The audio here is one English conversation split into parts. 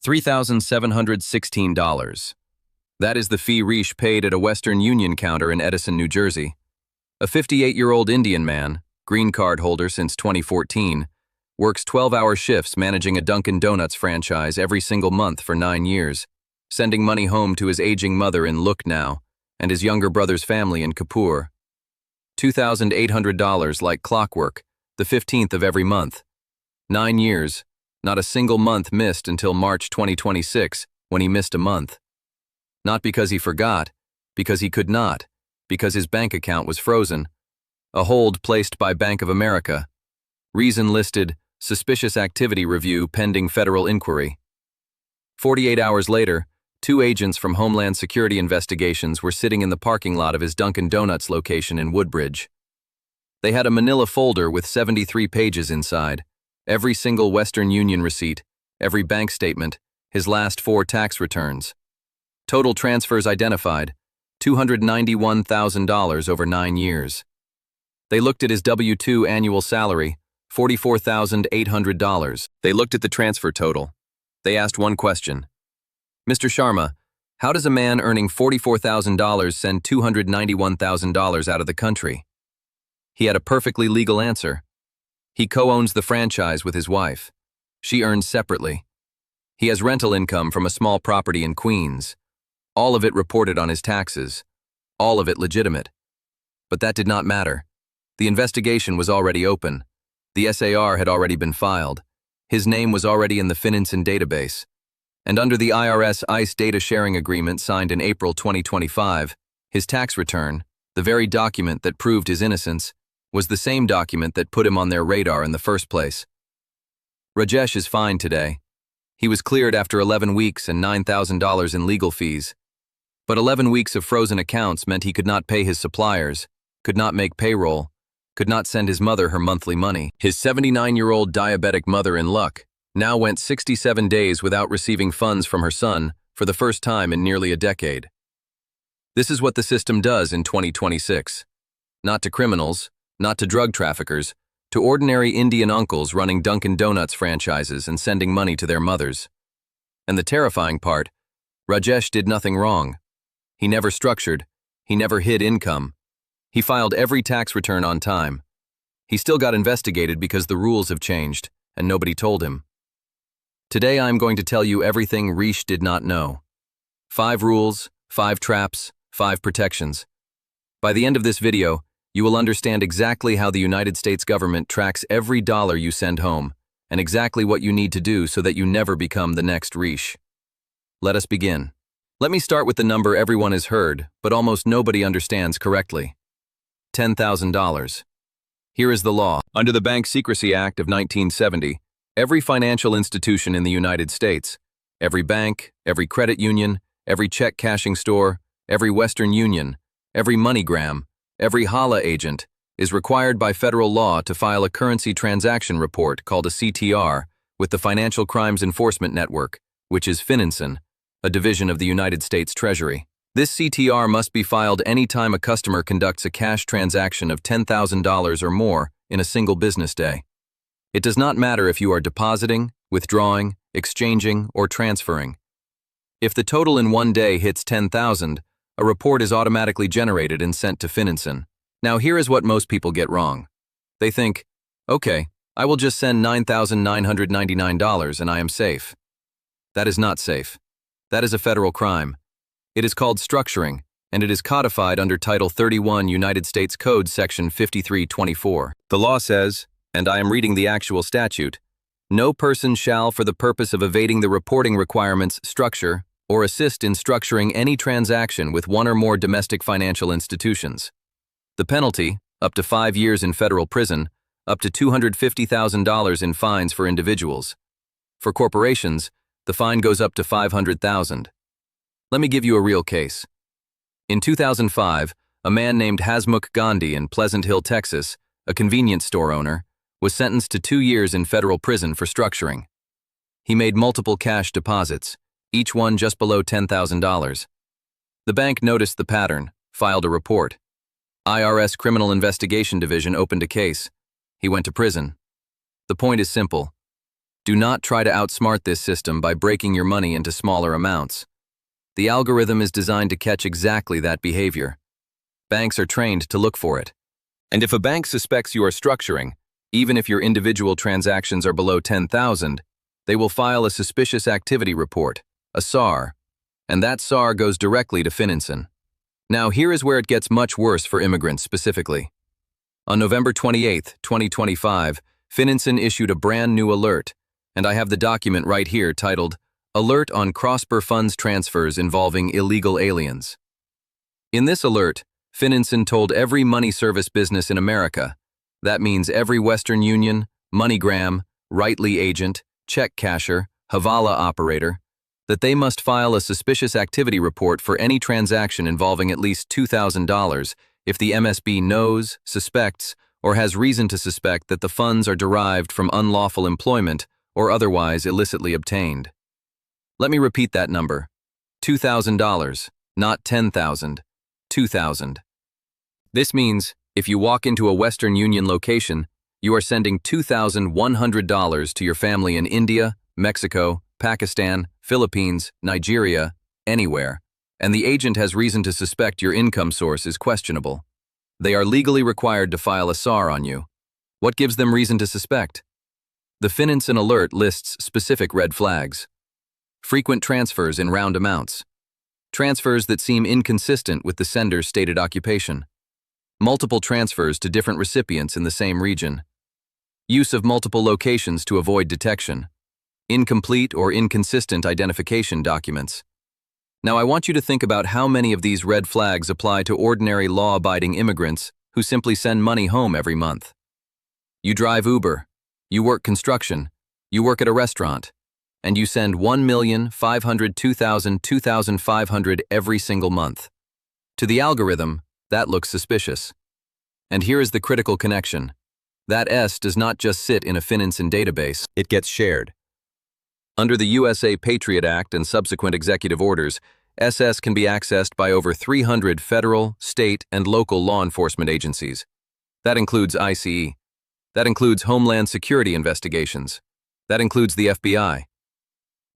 $3,716. That is the fee Riche paid at a Western Union counter in Edison, New Jersey. A 58-year-old Indian man, green card holder since 2014, works 12-hour shifts managing a Dunkin' Donuts franchise every single month for 9 years, sending money home to his aging mother in Lucknow and his younger brother's family in Kapoor. $2,800 like clockwork, the 15th of every month. 9 years, not a single month missed until March 2026, when he missed a month. Not because he forgot, because he could not, because his bank account was frozen. A hold placed by Bank of America. Reason listed, suspicious activity review pending federal inquiry. 48 hours later, 2 agents from Homeland Security Investigations were sitting in the parking lot of his Dunkin' Donuts location in Woodbridge. They had a manila folder with 73 pages inside, every single Western Union receipt, every bank statement, his last 4 tax returns. Total transfers identified, $291,000 over 9 years. They looked at his W-2 annual salary, $44,800. They looked at the transfer total. They asked one question. Mr. Sharma, how does a man earning $44,000 send $291,000 out of the country? He had a perfectly legal answer. He co-owns the franchise with his wife. She earns separately. He has rental income from a small property in Queens. All of it reported on his taxes. All of it legitimate. But that did not matter. The investigation was already open. The SAR had already been filed. His name was already in the FinCEN database. And under the IRS ICE data sharing agreement signed in April 2025, his tax return, the very document that proved his innocence, was the same document that put him on their radar in the first place. Rajesh is fine today. He was cleared after 11 weeks and $9,000 in legal fees. But 11 weeks of frozen accounts meant he could not pay his suppliers, could not make payroll, could not send his mother her monthly money. His 79-year-old diabetic mother in luck now went 67 days without receiving funds from her son for the first time in nearly a decade. This is what the system does in 2026. Not to criminals, not to drug traffickers, to ordinary Indian uncles running Dunkin' Donuts franchises and sending money to their mothers. And the terrifying part, Rajesh did nothing wrong. He never structured, he never hid income. He filed every tax return on time. He still got investigated because the rules have changed, and nobody told him. Today I'm going to tell you everything Riche did not know. 5 rules, 5 traps, 5 protections. By the end of this video, you will understand exactly how the United States government tracks every dollar you send home, and exactly what you need to do so that you never become the next Riche. Let us begin. Let me start with the number everyone has heard, but almost nobody understands correctly. $10,000. Here is the law. Under the Bank Secrecy Act of 1970, every financial institution in the United States, every bank, every credit union, every check cashing store, every Western Union, every MoneyGram, every Hala agent is required by federal law to file a currency transaction report called a CTR with the Financial Crimes Enforcement Network, which is FinCEN, a division of the United States Treasury. This CTR must be filed any time a customer conducts a cash transaction of $10,000 or more in a single business day. It does not matter if you are depositing, withdrawing, exchanging, or transferring. If the total in one day hits 10,000, a report is automatically generated and sent to FinCEN. Now here is what most people get wrong. They think, okay, I will just send $9,999 and I am safe. That is not safe. That is a federal crime. It is called structuring, and it is codified under Title 31 United States Code Section 5324. The law says, and I am reading the actual statute, no person shall, for the purpose of evading the reporting requirements, structure or assist in structuring any transaction with one or more domestic financial institutions. The penalty, up to 5 years in federal prison, up to $250,000 in fines for individuals. For corporations, the fine goes up to $500,000. Let me give you a real case. In 2005, a man named Hasmukh Gandhi in Pleasant Hill, Texas, a convenience store owner, was sentenced to 2 years in federal prison for structuring. He made multiple cash deposits, each one just below $10,000. The bank noticed the pattern, filed a report. IRS Criminal Investigation Division opened a case. He went to prison. The point is simple. Do not try to outsmart this system by breaking your money into smaller amounts. The algorithm is designed to catch exactly that behavior. Banks are trained to look for it. And if a bank suspects you are structuring, even if your individual transactions are below 10,000, they will file a suspicious activity report, a SAR, and that SAR goes directly to FinCEN. Now here is where it gets much worse for immigrants specifically. On November 28, 2025, FinCEN issued a brand new alert, and I have the document right here titled, Alert on Cross-Border Funds Transfers Involving Illegal Aliens. In this alert, FinCEN told every money service business in America, that means every Western Union, MoneyGram, Rightly agent, check casher, Havala operator, that they must file a suspicious activity report for any transaction involving at least $2,000 if the MSB knows, suspects, or has reason to suspect that the funds are derived from unlawful employment or otherwise illicitly obtained. Let me repeat that number. $2,000, not $10,000. $2,000. This means, if you walk into a Western Union location, you are sending $2,100 to your family in India, Mexico, Pakistan, Philippines, Nigeria, anywhere, and the agent has reason to suspect your income source is questionable. They are legally required to file a SAR on you. What gives them reason to suspect? The FinCEN alert lists specific red flags. Frequent transfers in round amounts. Transfers that seem inconsistent with the sender's stated occupation. Multiple transfers to different recipients in the same region. Use of multiple locations to avoid detection. Incomplete or inconsistent identification documents. Now I want you to think about how many of these red flags apply to ordinary law-abiding immigrants who simply send money home every month. You drive Uber, you work construction, you work at a restaurant, and you send $1,502,000, $2,500 every single month. To the algorithm, that looks suspicious. And here is the critical connection. That S does not just sit in a FinCEN database, it gets shared. Under the USA Patriot Act and subsequent executive orders, SS can be accessed by over 300 federal, state, and local law enforcement agencies. That includes ICE. That includes Homeland Security investigations. That includes the FBI.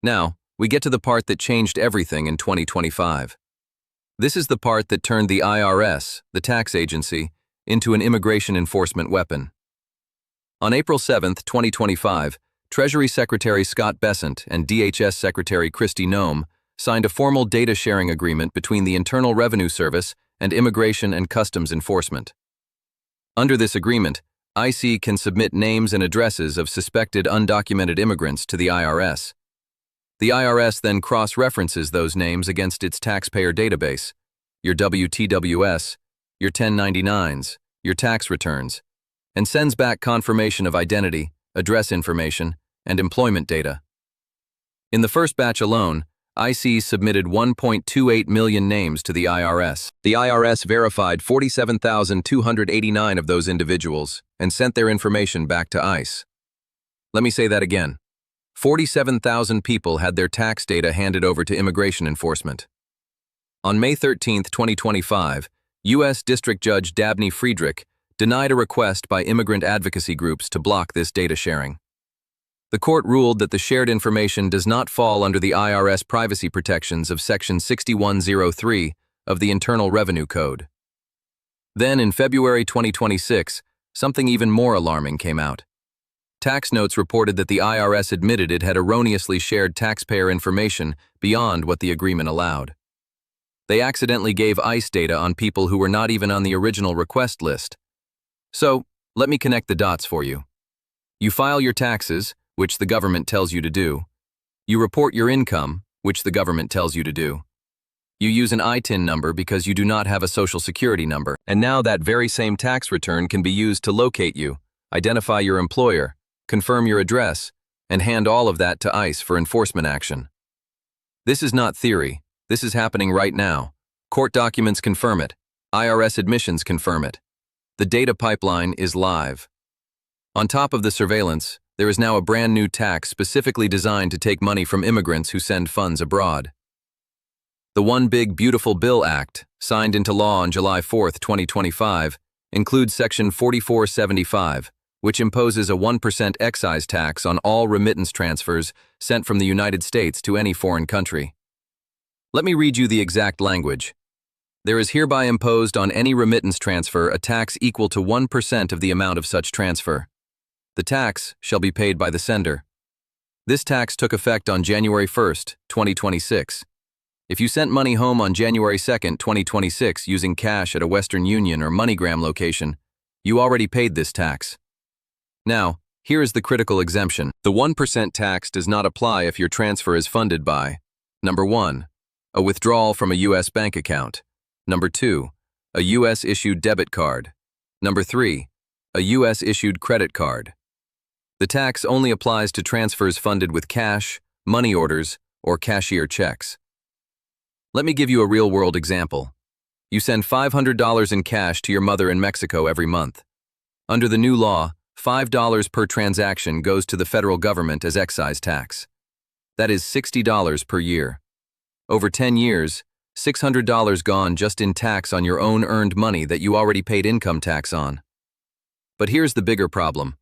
Now, we get to the part that changed everything in 2025. This is the part that turned the IRS, the tax agency, into an immigration enforcement weapon. On April 7, 2025, Treasury Secretary Scott Bessent and DHS Secretary Kristi Noem signed a formal data sharing agreement between the Internal Revenue Service and Immigration and Customs Enforcement. Under this agreement, IC can submit names and addresses of suspected undocumented immigrants to the IRS. The IRS then cross-references those names against its taxpayer database, your WTWS, your 1099s, your tax returns, and sends back confirmation of identity, address information, and employment data. In the first batch alone, IC submitted 1.28 million names to the IRS. The IRS verified 47,289 of those individuals and sent their information back to ICE. Let me say that again. 47,000 people had their tax data handed over to immigration enforcement. On May 13, 2025, U.S. District Judge Dabney Friedrich denied a request by immigrant advocacy groups to block this data sharing. The court ruled that the shared information does not fall under the IRS privacy protections of Section 6103 of the Internal Revenue Code. Then, in February 2026, something even more alarming came out. Tax notes reported that the IRS admitted it had erroneously shared taxpayer information beyond what the agreement allowed. They accidentally gave ICE data on people who were not even on the original request list. So, let me connect the dots for you. You file your taxes, which the government tells you to do. You report your income, which the government tells you to do. You use an ITIN number because you do not have a social security number, and now that very same tax return can be used to locate you, identify your employer, confirm your address, and hand all of that to ICE for enforcement action. This is not theory. This is happening right now. Court documents confirm it. IRS admissions confirm it. The data pipeline is live. On top of the surveillance, there is now a brand new tax specifically designed to take money from immigrants who send funds abroad. The One Big Beautiful Bill Act, signed into law on July 4, 2025, includes Section 4475, which imposes a 1% excise tax on all remittance transfers sent from the United States to any foreign country. Let me read you the exact language. There is hereby imposed on any remittance transfer a tax equal to 1% of the amount of such transfer. The tax shall be paid by the sender. This tax took effect on January 1, 2026. If you sent money home on January 2, 2026 using cash at a Western Union or MoneyGram location, you already paid this tax. Now, here is the critical exemption. The 1% tax does not apply if your transfer is funded by: Number 1, a withdrawal from a U.S. bank account. Number 2, a U.S.-issued debit card. Number 3, a U.S.-issued credit card. The tax only applies to transfers funded with cash, money orders, or cashier checks. Let me give you a real-world example. You send $500 in cash to your mother in Mexico every month. Under the new law, $5 per transaction goes to the federal government as excise tax. That is $60 per year. Over 10 years, $600 gone just in tax on your own earned money that you already paid income tax on. But here's the bigger problem.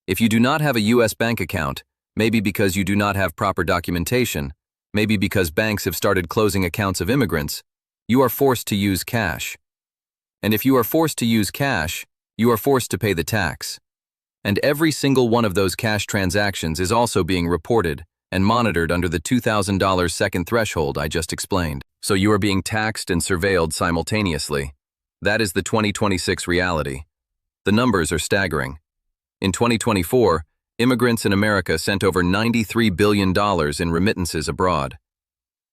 If you do not have a U.S. bank account, maybe because you do not have proper documentation, maybe because banks have started closing accounts of immigrants, you are forced to use cash. And if you are forced to use cash, you are forced to pay the tax. And every single one of those cash transactions is also being reported and monitored under the $2,000 second threshold I just explained. So you are being taxed and surveilled simultaneously. That is the 2026 reality. The numbers are staggering. In 2024, immigrants in America sent over $93 billion in remittances abroad.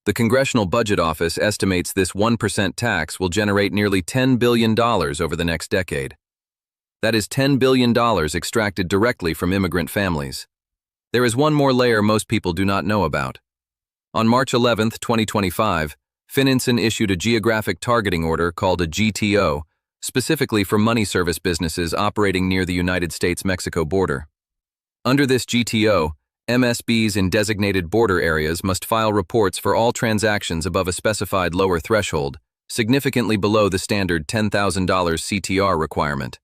The Congressional Budget Office estimates this 1% tax will generate nearly $10 billion over the next decade. That is $10 billion extracted directly from immigrant families. There is one more layer most people do not know about. On March 11, 2025, FinCEN issued a geographic targeting order called a GTO, specifically for money service businesses operating near the United States-Mexico border. Under this GTO, MSBs in designated border areas must file reports for all transactions above a specified lower threshold, significantly below the standard $10,000 CTR requirement.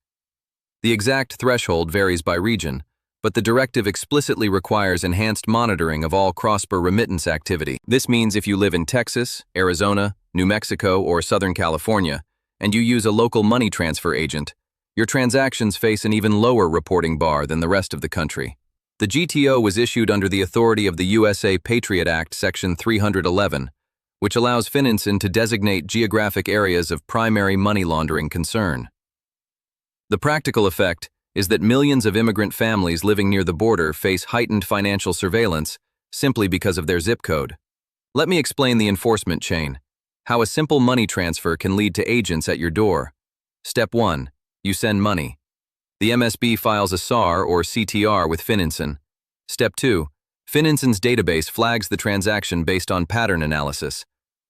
The exact threshold varies by region, but the directive explicitly requires enhanced monitoring of all cross-border remittance activity. This means if you live in Texas, Arizona, New Mexico, or Southern California, and you use a local money transfer agent, your transactions face an even lower reporting bar than the rest of the country. The GTO was issued under the authority of the USA Patriot Act Section 311, which allows FinCEN to designate geographic areas of primary money laundering concern. The practical effect is that millions of immigrant families living near the border face heightened financial surveillance simply because of their zip code. Let me explain the enforcement chain. How a simple money transfer can lead to agents at your door. Step 1. You send money. The MSB files a SAR or CTR with FinCEN. Step 2. FinCEN's database flags the transaction based on pattern analysis.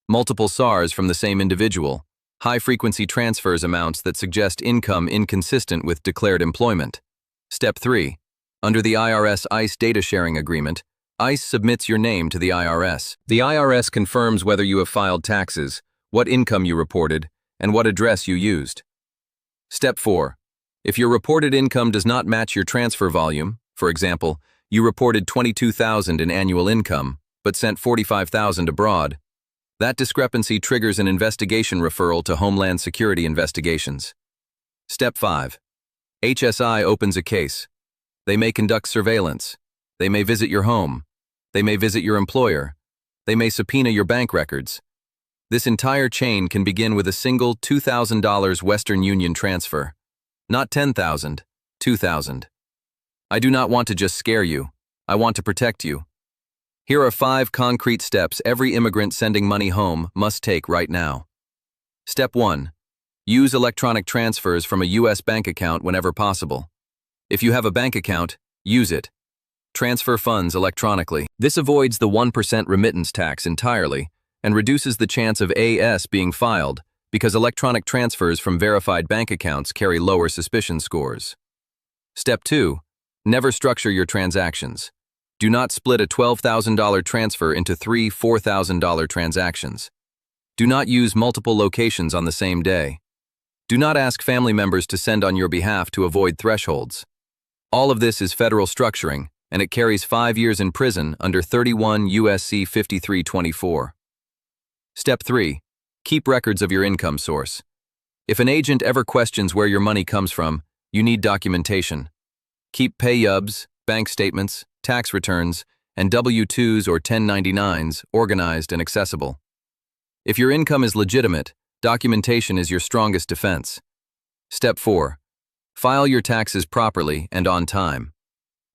Multiple SARs from the same individual. High-frequency transfers amounts that suggest income inconsistent with declared employment. Step 3. Under the IRS ICE data sharing agreement, ICE submits your name to the IRS. The IRS confirms whether you have filed taxes, what income you reported, and what address you used. Step 4. If your reported income does not match your transfer volume, for example, you reported $22,000 in annual income, but sent $45,000 abroad, that discrepancy triggers an investigation referral to Homeland Security Investigations. Step 5. HSI opens a case. They may conduct surveillance. They may visit your home. They may visit your employer. They may subpoena your bank records. This entire chain can begin with a single $2,000 Western Union transfer. Not $10,000, $2,000. I do not want to just scare you. I want to protect you. Here are 5 concrete steps every immigrant sending money home must take right now. Step 1. Use electronic transfers from a U.S. bank account whenever possible. If you have a bank account, use it. Transfer funds electronically. This avoids the 1% remittance tax entirely and reduces the chance of AS being filed because electronic transfers from verified bank accounts carry lower suspicion scores. Step 2. Never structure your transactions. Do not split a $12,000 transfer into 3 $4,000 transactions. Do not use multiple locations on the same day. Do not ask family members to send on your behalf to avoid thresholds. All of this is federal structuring, and it carries 5 years in prison under 31 U.S.C. 5324. Step 3. Keep records of your income source. If an agent ever questions where your money comes from, you need documentation. Keep pay stubs, bank statements, tax returns, and W-2s or 1099s organized and accessible. If your income is legitimate, documentation is your strongest defense. Step 4. File your taxes properly and on time.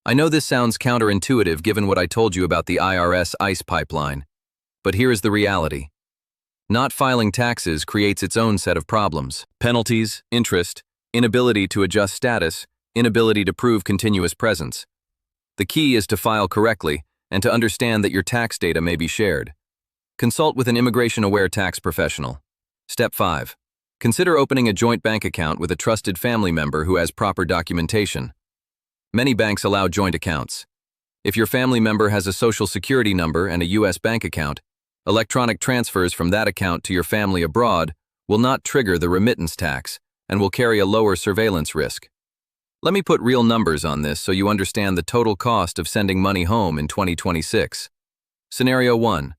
I know this sounds counterintuitive given what I told you about the IRS ICE pipeline, but here is the reality. Not filing taxes creates its own set of problems. Penalties, interest, inability to adjust status, inability to prove continuous presence. The key is to file correctly and to understand that your tax data may be shared. Consult with an immigration-aware tax professional. Step 5. Consider opening a joint bank account with a trusted family member who has proper documentation. Many banks allow joint accounts. If your family member has a social security number and a U.S. bank account, electronic transfers from that account to your family abroad will not trigger the remittance tax and will carry a lower surveillance risk. Let me put real numbers on this so you understand the total cost of sending money home in 2026. Scenario 1.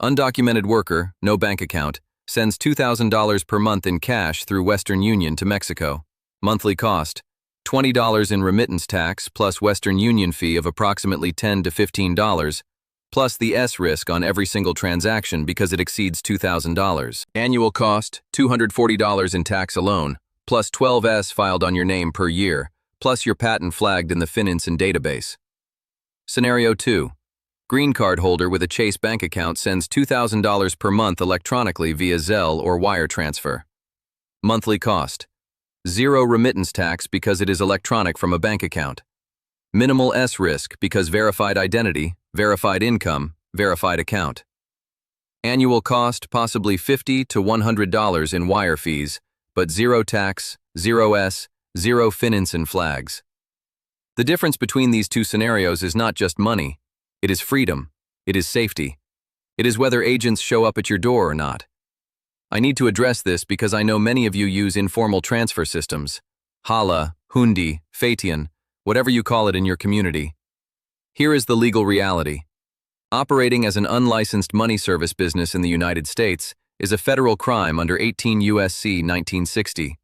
Undocumented worker, no bank account, sends $2,000 per month in cash through Western Union to Mexico. Monthly cost, $20 in remittance tax plus Western Union fee of approximately $10 to $15, plus the S risk on every single transaction because it exceeds $2,000. Annual cost, $240 in tax alone, plus 12S filed on your name per year, plus your patent flagged in the FinCEN database. Scenario 2. Green card holder with a Chase bank account sends $2,000 per month electronically via Zelle or wire transfer. Monthly cost. 0 remittance tax because it is electronic from a bank account. Minimal S risk because verified identity, verified income, verified account. Annual cost possibly $50 to $100 in wire fees, but 0 tax, 0 S, 0 FinCEN flags. The difference between these two scenarios is not just money. It is freedom. It is safety. It is whether agents show up at your door or not. I need to address this because I know many of you use informal transfer systems, Hala, Hundi, FBAR, whatever you call it in your community. Here is the legal reality. Operating as an unlicensed money service business in the United States is a federal crime under 18 U.S.C. 1960.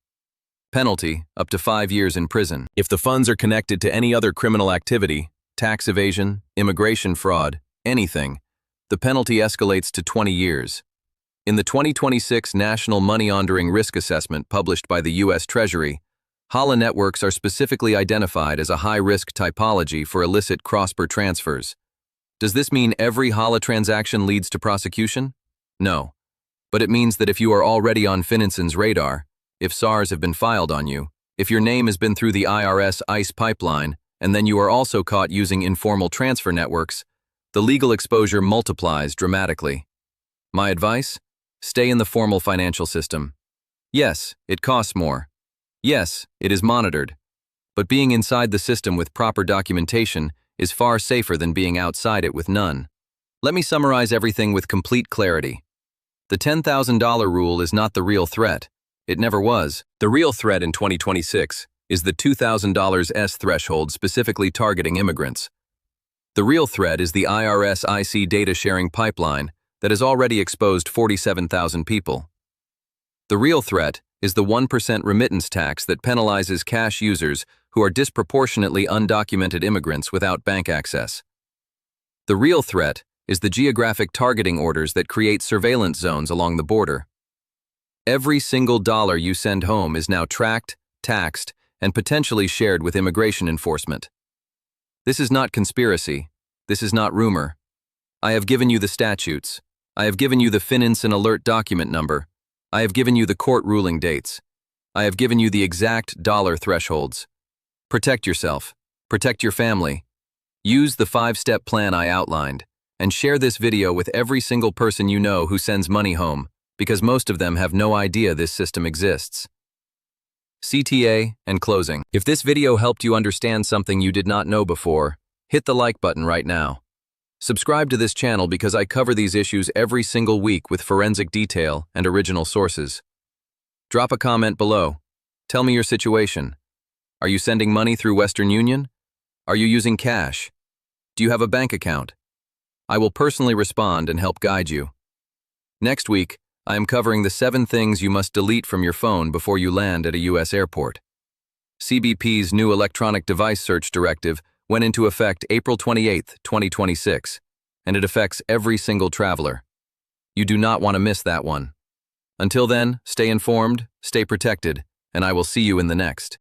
Penalty, up to 5 years in prison. If the funds are connected to any other criminal activity, tax evasion, immigration fraud, anything, the penalty escalates to 20 years. In the 2026 National Money Laundering Risk Assessment published by the U.S. Treasury, Hala networks are specifically identified as a high-risk typology for illicit cross-border transfers. Does this mean every Hala transaction leads to prosecution? No. But it means that if you are already on FinCEN's radar, if SARs have been filed on you, if your name has been through the IRS ICE pipeline, and then you are also caught using informal transfer networks, the legal exposure multiplies dramatically. My advice? Stay in the formal financial system. Yes, it costs more. Yes, it is monitored. But being inside the system with proper documentation is far safer than being outside it with none. Let me summarize everything with complete clarity. The $10,000 rule is not the real threat. It never was. The real threat in 2026 is the $2,000 S threshold specifically targeting immigrants. The real threat is the IRS IC data sharing pipeline that has already exposed 47,000 people. The real threat is the 1% remittance tax that penalizes cash users who are disproportionately undocumented immigrants without bank access. The real threat is the geographic targeting orders that create surveillance zones along the border. Every single dollar you send home is now tracked, taxed, and potentially shared with immigration enforcement. This is not conspiracy. This is not rumor. I have given you the statutes. I have given you the FinCEN alert document number. I have given you the court ruling dates. I have given you the exact dollar thresholds. Protect yourself. Protect your family. Use the 5-step plan I outlined, and share this video with every single person you know who sends money home, because most of them have no idea this system exists. CTA and closing. If this video helped you understand something you did not know before, hit the like button right now. Subscribe to this channel because I cover these issues every single week with forensic detail and original sources. Drop a comment below. Tell me your situation. Are you sending money through Western Union? Are you using cash? Do you have a bank account? I will personally respond and help guide you. Next week, I am covering the 7 things you must delete from your phone before you land at a U.S. airport. CBP's new electronic device search directive went into effect April 28, 2026, and it affects every single traveler. You do not want to miss that one. Until then, stay informed, stay protected, and I will see you in the next.